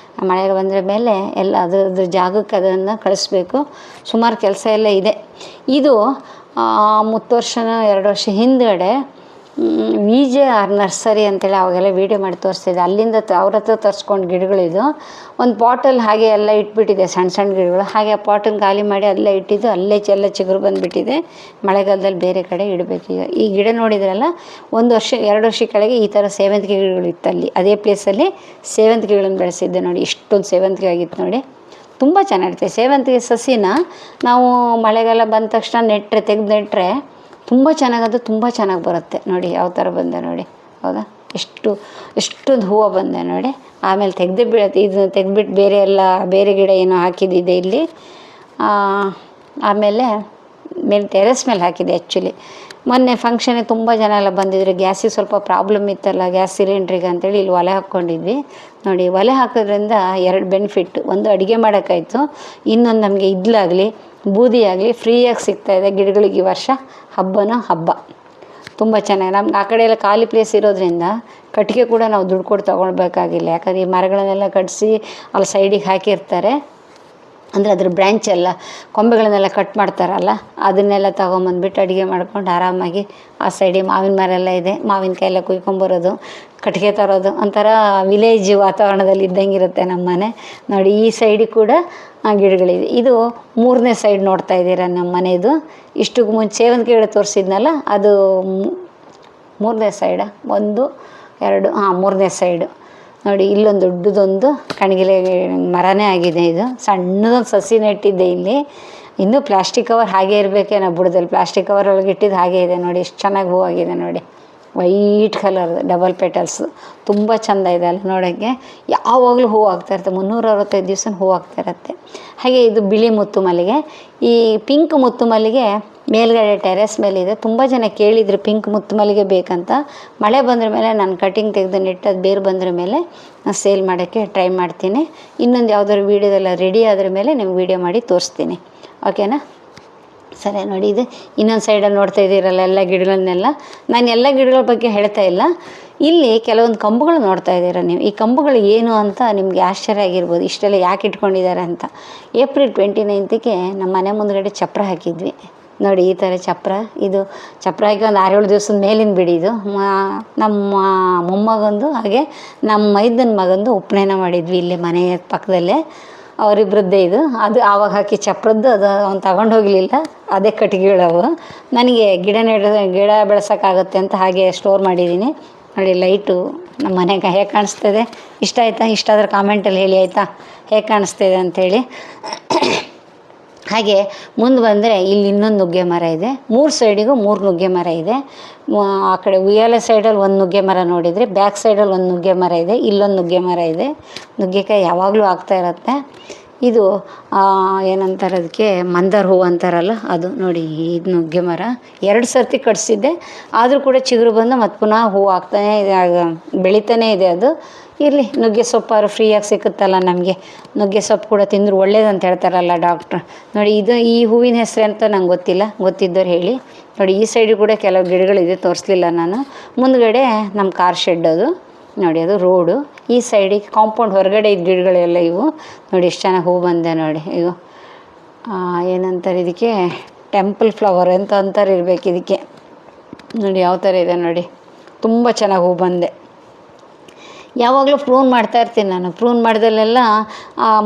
ಮಳೆ ಬಂದ್ರ ಮೇಲೆ ಎಲ್ಲ ಅದ್ರ ಜಾಗಕ್ಕೆ ಅದನ್ನು ಕಳಿಸ್ಬೇಕು. ಸುಮಾರು ಕೆಲಸ ಎಲ್ಲ ಇದೆ. ಇದು 3 ವರ್ಷನೋ 2 ವರ್ಷ ಹಿಂದ್ಗಡೆ VJR ನರ್ಸರಿ ಅಂತೇಳಿ ಅವಾಗೆಲ್ಲ ವೀಡಿಯೋ ಮಾಡಿ ತೋರಿಸ್ತಿದ್ದೆ. ಅಲ್ಲಿಂದ ಅವ್ರ ಹತ್ರ ತರಿಸ್ಕೊಂಡು ಗಿಡಗಳಿದು. ಒಂದು ಪಾಟಲ್ಲಿ ಹಾಗೆ ಎಲ್ಲ ಇಟ್ಬಿಟ್ಟಿದೆ, ಸಣ್ಣ ಗಿಡಗಳು. ಹಾಗೆ ಆ ಪಾಟನ್ನು ಖಾಲಿ ಮಾಡಿ ಅಲ್ಲೇ ಇಟ್ಟಿದ್ದು, ಅಲ್ಲೇ ಎಲ್ಲ ಚಿಗುರು ಬಂದುಬಿಟ್ಟಿದೆ. ಮಳೆಗಾಲದಲ್ಲಿ ಬೇರೆ ಕಡೆ ಇಡಬೇಕು. ಈಗ ಈ ಗಿಡ ನೋಡಿದ್ರಲ್ಲ, 1 ವರ್ಷ 2 ವರ್ಷ ಕೆಳಗೆ ಈ ಥರ ಸೇವಂತಿಗೆ ಗಿಡಗಳು ಇತ್ತಲ್ಲಿ, ಅದೇ ಪ್ಲೇಸಲ್ಲಿ ಸೇವಂತಿಗೆಗಳನ್ನು ಬೆಳೆಸಿದ್ದೆ ನೋಡಿ. ಇಷ್ಟೊಂದು ಸೇವಂತಿಗೆ ಆಗಿತ್ತು ನೋಡಿ, ತುಂಬ ಚೆನ್ನಾಗಿರುತ್ತೆ. ಸೇವಂತಿಗೆ ಸಸಿನ ನಾವು ಮಳೆಗಾಲ ಬಂದ ತಕ್ಷಣ ತೆಗೆದು ನೆಟ್ಟರೆ ತುಂಬ ಚೆನ್ನಾಗದು, ತುಂಬ ಚೆನ್ನಾಗಿ ಬರುತ್ತೆ ನೋಡಿ. ಯಾವ ಥರ ಬಂದೆ ನೋಡಿ, ಹೌದಾ, ಎಷ್ಟೊಂದು ಹೂವು ಬಂದೆ ನೋಡಿ. ಆಮೇಲೆ ಇದು ತೆಗೆದ್ಬಿಟ್ಟು ಬೇರೆ ಗಿಡ ಏನೋ ಹಾಕಿದ್ದಿದೆ ಇಲ್ಲಿ. ಆಮೇಲೆ ಟೆರೆಸ್ ಮೇಲೆ ಹಾಕಿದೆ. ಆ್ಯಕ್ಚುಲಿ ಮೊನ್ನೆ ಫಂಕ್ಷನಿಗೆ ತುಂಬ ಜನ ಎಲ್ಲ ಬಂದಿದ್ರು. ಗ್ಯಾಸಿಗೆ ಸ್ವಲ್ಪ ಪ್ರಾಬ್ಲಮ್ ಇತ್ತಲ್ಲ, ಗ್ಯಾಸ್ ಸಿಲಿಂಡ್ರಿಗೆ ಅಂತೇಳಿ ಇಲ್ಲಿ ಒಲೆ ಹಾಕ್ಕೊಂಡಿದ್ವಿ ನೋಡಿ. ಒಲೆ ಹಾಕೋದ್ರಿಂದ 2 ಬೆನಿಫಿಟ್. ಒಂದು ಅಡುಗೆ ಮಾಡೋಕ್ಕಾಯ್ತು, ಇನ್ನೊಂದು ನಮಗೆ ಇಡ್ಲಾಗಲಿ ಬೂದಿ ಆಗಲಿ ಫ್ರೀಯಾಗಿ ಸಿಗ್ತಾಯಿದೆ ಗಿಡಗಳಿಗೆ. ಈ ವರ್ಷ ಹಬ್ಬ ತುಂಬ ಚೆನ್ನಾಗಿ. ನಮ್ಗೆ ಆ ಕಡೆ ಎಲ್ಲ ಖಾಲಿ ಪ್ಲೇಸ್ ಇರೋದ್ರಿಂದ ಕಟ್ಟಿಗೆ ಕೂಡ ನಾವು ದುಡ್ಡು ಕೊಟ್ಟು ತೊಗೊಳ್ಬೇಕಾಗಿಲ್ಲ. ಯಾಕಂದರೆ ಈ ಮರಗಳನ್ನೆಲ್ಲ ಕಡಿಸಿ ಅಲ್ಲಿ ಸೈಡಿಗೆ ಹಾಕಿರ್ತಾರೆ. ಅಂದರೆ ಅದ್ರ ಬ್ರ್ಯಾಂಚ್ ಎಲ್ಲ ಕೊಂಬೆಗಳನ್ನೆಲ್ಲ ಕಟ್ ಮಾಡ್ತಾರಲ್ಲ, ಅದನ್ನೆಲ್ಲ ತೊಗೊಂಬಂದ್ಬಿಟ್ಟು ಅಡುಗೆ ಮಾಡ್ಕೊಂಡು ಆರಾಮಾಗಿ ಆ ಸೈಡಿಗೆ ಮಾವಿನ ಮರ ಎಲ್ಲ ಇದೆ, ಮಾವಿನಕಾಯಿ ಎಲ್ಲ ಕುಯ್ಕೊಂಬರೋದು, ಕಟ್ಟಿಗೆ ತರೋದು, ಒಂಥರ ವಿಲೇಜ್ ವಾತಾವರಣದಲ್ಲಿ ಇದ್ದಂಗೆ ಇರುತ್ತೆ ನಮ್ಮ ಮನೆ ನೋಡಿ. ಈ ಸೈಡಿಗೆ ಕೂಡ ಗಿಡಗಳಿದೆ. ಇದು 3ನೇ ಸೈಡ್ ನೋಡ್ತಾ ಇದ್ದೀರಾ ನಮ್ಮ ಮನೆಯದು. ಇಷ್ಟಕ್ಕೆ ಮುಂಚೆ ಸೇವಂತಿಗೆ ಗಿಡ ತೋರಿಸಿದ್ನಲ್ಲ, ಅದು 3ನೇ ಸೈಡ, 1 2 3ನೇ ಸೈಡು ನೋಡಿ. ಇಲ್ಲೊಂದು ದೊಡ್ಡದೊಂದು ಕಣಗಿಲೆ ಮರನೇ ಆಗಿದೆ. ಇದು ಸಣ್ಣದೊಂದು ಸಸಿ ನೆಟ್ಟಿದ್ದೆ ಇಲ್ಲಿ. ಇನ್ನೂ ಪ್ಲಾಸ್ಟಿಕ್ ಕವರ್ ಹಾಗೆ ಇರಬೇಕೇನೋ, ಬುಡದಲ್ಲಿ ಪ್ಲಾಸ್ಟಿಕ್ ಕವರ್ ಒಳಗೆ ಇಟ್ಟಿದ್ದು ಹಾಗೆ ಇದೆ ನೋಡಿ. ಎಷ್ಟು ಚೆನ್ನಾಗಿ ಹೂವಾಗಿದೆ ನೋಡಿ, ವೈಟ್ ಕಲರ್ ಡಬಲ್ ಪೆಟಲ್ಸ್, ತುಂಬ ಚೆಂದ ಇದೆ ಅಲ್ಲಿ ನೋಡೋಕ್ಕೆ. ಯಾವಾಗಲೂ ಹೂವು ಆಗ್ತಾಯಿರುತ್ತೆ, 365 ದಿವಸ ಹೂವು ಆಗ್ತಾಯಿರುತ್ತೆ. ಹಾಗೆ ಇದು ಬಿಳಿ ಮುತ್ತು ಮಲ್ಲಿಗೆ. ಈ ಪಿಂಕ್ ಮುತ್ತು ಮಲ್ಲಿಗೆ ಮೇಲ್ಗಡೆ ಟೆರೆಸ್ ಮೇಲಿದೆ. ತುಂಬ ಜನ ಕೇಳಿದರು ಪಿಂಕ್ ಮುತ್ತು ಮಲ್ಲಿಗೆ ಬೇಕಂತ. ಮಳೆ ಬಂದ್ರ ಮೇಲೆ ನಾನು ಕಟಿಂಗ್ ತೆಗೆದು ನೆಟ್ಟದು ಬೇರೆ ಬಂದ್ರ ಮೇಲೆ ಸೇಲ್ ಮಾಡೋಕ್ಕೆ ಟ್ರೈ ಮಾಡ್ತೀನಿ. ಇನ್ನೊಂದು ಯಾವುದಾದ್ರು ವೀಡಿಯೋದೆಲ್ಲ ರೆಡಿ ಆದ್ರ ಮೇಲೆ ನಿಮ್ಗೆ ವೀಡಿಯೋ ಮಾಡಿ ತೋರಿಸ್ತೀನಿ, ಓಕೆನಾ. ಸರಿ ನೋಡಿ, ಇದು ಇನ್ನೊಂದು ಸೈಡಲ್ಲಿ ನೋಡ್ತಾ ಇದ್ದೀರಲ್ಲ ಎಲ್ಲ ಗಿಡಗಳನ್ನೆಲ್ಲ. ನಾನು ಎಲ್ಲ ಗಿಡಗಳ ಬಗ್ಗೆ ಹೇಳ್ತಾ ಇಲ್ಲ. ಇಲ್ಲಿ ಕೆಲವೊಂದು ಕಂಬಗಳು ನೋಡ್ತಾ ಇದ್ದೀರ ನೀವು. ಈ ಕಂಬಗಳು ಏನು ಅಂತ ನಿಮಗೆ ಆಶ್ಚರ್ಯ ಆಗಿರ್ಬೋದು, ಇಷ್ಟೆಲ್ಲ ಯಾಕೆ ಇಟ್ಕೊಂಡಿದ್ದಾರೆ ಅಂತ. ಏಪ್ರಿಲ್ 29ಗೆ ನಮ್ಮ ಮನೆ ಮುಂದ್ಗಡೆ ಚಪ್ರ ಹಾಕಿದ್ವಿ ನೋಡಿ. ಈ ಥರ ಚಪ್ರ, ಇದು ಚಪ್ರ ಹಾಕಿ ಒಂದು 6-7 ದಿವಸದ ಮೇಲಿಂದ ಬಿಡಿದು. ನಮ್ಮ ಮೊಮ್ಮಗಂದು ಹಾಗೆ ನಮ್ಮ ಮೈದನ ಮಗಂದು ಉಪನಯನ ಮಾಡಿದ್ವಿ ಇಲ್ಲೇ ಮನೆಯ ಪಕ್ಕದಲ್ಲೇ. ಅವರಿಬ್ಬರದ್ದೇ ಇದು. ಅದು ಆವಾಗ ಹಾಕಿ ಚಪ್ರದ್ದು, ಅದು ಅವ್ನು ತಗೊಂಡು ಹೋಗಲಿಲ್ಲ, ಅದೇ ಕಟ್ಟಿಗೆಗಳವು. ನನಗೆ ಗಿಡ ಬೆಳೆಸೋಕ್ಕಾಗುತ್ತೆ ಅಂತ ಹಾಗೆ ಸ್ಟೋರ್ ಮಾಡಿದ್ದೀನಿ ನೋಡಿ. ಲೈಟು ನಮ್ಮ ಮನೆಗೆ ಹೇಗೆ ಕಾಣಿಸ್ತಿದೆ, ಇಷ್ಟ ಆಯಿತಾ? ಇಷ್ಟ ಆದರೆ ಕಾಮೆಂಟಲ್ಲಿ ಹೇಳಿ ಆಯಿತಾ, ಹೇಗೆ ಕಾಣಿಸ್ತಿದೆ ಅಂಥೇಳಿ. ಹಾಗೆ ಮುಂದೆ ಬಂದರೆ ಇಲ್ಲಿ ಇನ್ನೊಂದು ನುಗ್ಗೆ ಮರ ಇದೆ. 3 ಸೈಡಿಗೂ 3 ನುಗ್ಗೆ ಮರ ಇದೆ. ಆ ಕಡೆ ಉಯ್ಯಾಲೆ ಸೈಡಲ್ಲಿ 1 ನುಗ್ಗೆ ಮರ ನೋಡಿದರೆ, ಬ್ಯಾಕ್ ಸೈಡಲ್ಲಿ 1 ನುಗ್ಗೆ ಮರ ಇದೆ, ಇಲ್ಲೊಂದು ನುಗ್ಗೆ ಮರ ಇದೆ. ನುಗ್ಗೆಕಾಯಿ ಯಾವಾಗಲೂ ಆಗ್ತಾ ಇರುತ್ತೆ. ಇದು ಏನಂತಾರೆ ಅದಕ್ಕೆ, ಮಂದಾರ ಹೂವು ಅಂತಾರಲ್ಲ ಅದು ನೋಡಿ. ಇದು ನುಗ್ಗೆ ಮರ 2 ಸರ್ತಿ ಕಟ್ಸಿದ್ದೆ, ಆದರೂ ಕೂಡ ಚಿಗುರು ಬಂದು ಮತ್ತು ಪುನಃ ಹೂವು ಆಗ್ತಾನೇ ಇದೆ, ಬೆಳಿತಾನೇ ಇದೆ ಅದು. ಇರಲಿ, ನುಗ್ಗೆ ಸೊಪ್ಪಾರು ಫ್ರೀಯಾಗಿ ಸಿಕ್ಕುತ್ತಲ್ಲ ನಮಗೆ. ನುಗ್ಗೆ ಸೊಪ್ಪು ಕೂಡ ತಿಂದರೂ ಒಳ್ಳೇದಂತ ಹೇಳ್ತಾರಲ್ಲ ಡಾಕ್ಟ್ರು ನೋಡಿ. ಈ ಹೂವಿನ ಹೆಸರು ಅಂತ ನಂಗೆ ಗೊತ್ತಿಲ್ಲ, ಗೊತ್ತಿದ್ದವ್ರು ಹೇಳಿ ನೋಡಿ. ಈ ಸೈಡು ಕೂಡ ಕೆಲವು ಗಿಡಗಳಿದೆ, ತೋರಿಸ್ಲಿಲ್ಲ ನಾನು. ಮುಂದ್ಗಡೆ ನಮ್ಮ ಕಾರ್ ಶೆಡ್ ಅದು ನೋಡಿ, ಅದು ರೋಡು. ಈ ಸೈಡಿಗೆ ಕಾಂಪೌಂಡ್ ಹೊರಗಡೆ ಇದ್ದ ಗಿಡಗಳೆಲ್ಲ ಇವು ನೋಡಿ. ಎಷ್ಟು ಚೆನ್ನಾಗಿ ಹೂ ಬಂದೆ ನೋಡಿ. ಇವು ಏನಂತಾರೆ ಇದಕ್ಕೆ, ಟೆಂಪಲ್ ಫ್ಲವರ್ ಅಂತ ಅಂತಾರೆ ಇರಬೇಕು ಇದಕ್ಕೆ ನೋಡಿ. ಯಾವ ಥರ ಇದೆ ನೋಡಿ, ತುಂಬ ಚೆನ್ನಾಗಿ ಹೂ ಬಂದೆ. ಯಾವಾಗಲೂ ಪ್ರೂನ್ ಮಾಡ್ತಾ ಇರ್ತೀನಿ ನಾನು. ಪ್ರೂನ್ ಮಾಡಿದಲ್ಲೆಲ್ಲ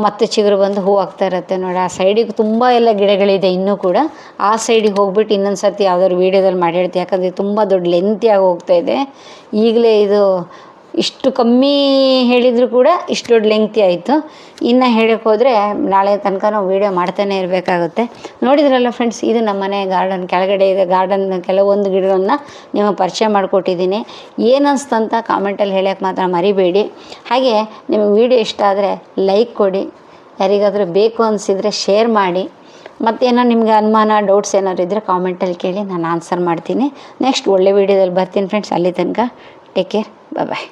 ಮತ್ತೆ ಚಿಗುರು ಬಂದು ಹೂ ಆಗ್ತಾ ಇರುತ್ತೆ ನೋಡಿ. ಆ ಸೈಡಿಗೆ ತುಂಬ ಎಲ್ಲ ಗಿಡಗಳಿದೆ ಇನ್ನೂ ಕೂಡ. ಆ ಸೈಡಿಗೆ ಹೋಗ್ಬಿಟ್ಟು ಇನ್ನೊಂದು ಸರ್ತಿ ಯಾವ್ದಾದ್ರು ವೀಡಿಯೋದಲ್ಲಿ ಮಾಡಿ ಹೇಳ್ತೀನಿ, ಯಾಕಂದರೆ ತುಂಬ ದೊಡ್ಡ ಲೆಂತಿಯಾಗಿ ಹೋಗ್ತಾಯಿದೆ. ಈಗಲೇ ಇದು ಇಷ್ಟು ಕಮ್ಮಿ ಹೇಳಿದರೂ ಕೂಡ ಇಷ್ಟು ದೊಡ್ಡ ಲೆಂಗ್ತಿ ಆಯಿತು. ಇನ್ನು ಹೇಳಕ್ಕೆ ಹೋದರೆ ನಾಳೆ ತನಕ ನಾವು ವೀಡಿಯೋ ಮಾಡ್ತಾನೆ ಇರಬೇಕಾಗುತ್ತೆ. ನೋಡಿದ್ರಲ್ಲ ಫ್ರೆಂಡ್ಸ್, ಇದು ನಮ್ಮ ಮನೆ ಗಾರ್ಡನ್. ಕೆಳಗಡೆ ಇದೆ ಗಾರ್ಡನ್. ಕೆಲವೊಂದು ಗಿಡಗಳನ್ನ ನಿಮಗೆ ಪರಿಚಯ ಮಾಡಿಕೊಟ್ಟಿದ್ದೀನಿ. ಏನು ಅನಿಸ್ತಂತ ಕಾಮೆಂಟಲ್ಲಿ ಹೇಳೋಕ್ಕೆ ಮಾತ್ರ ಮರಿಬೇಡಿ. ಹಾಗೆ ನಿಮಗೆ ವೀಡಿಯೋ ಇಷ್ಟ ಆದರೆ ಲೈಕ್ ಕೊಡಿ, ಯಾರಿಗಾದರೂ ಬೇಕು ಅನಿಸಿದರೆ ಶೇರ್ ಮಾಡಿ. ಮತ್ತೇನೋ ನಿಮಗೆ ಅನುಮಾನ, ಡೌಟ್ಸ್ ಏನಾದ್ರು ಇದ್ದರೆ ಕಾಮೆಂಟಲ್ಲಿ ಕೇಳಿ, ನಾನು ಆನ್ಸರ್ ಮಾಡ್ತೀನಿ. ನೆಕ್ಸ್ಟ್ ಒಳ್ಳೆ ವೀಡಿಯೋದಲ್ಲಿ ಬರ್ತೀನಿ ಫ್ರೆಂಡ್ಸ್. ಅಲ್ಲಿ ತನಕ ಟೇಕ್ ಕೇರ್, ಬಾಯ್.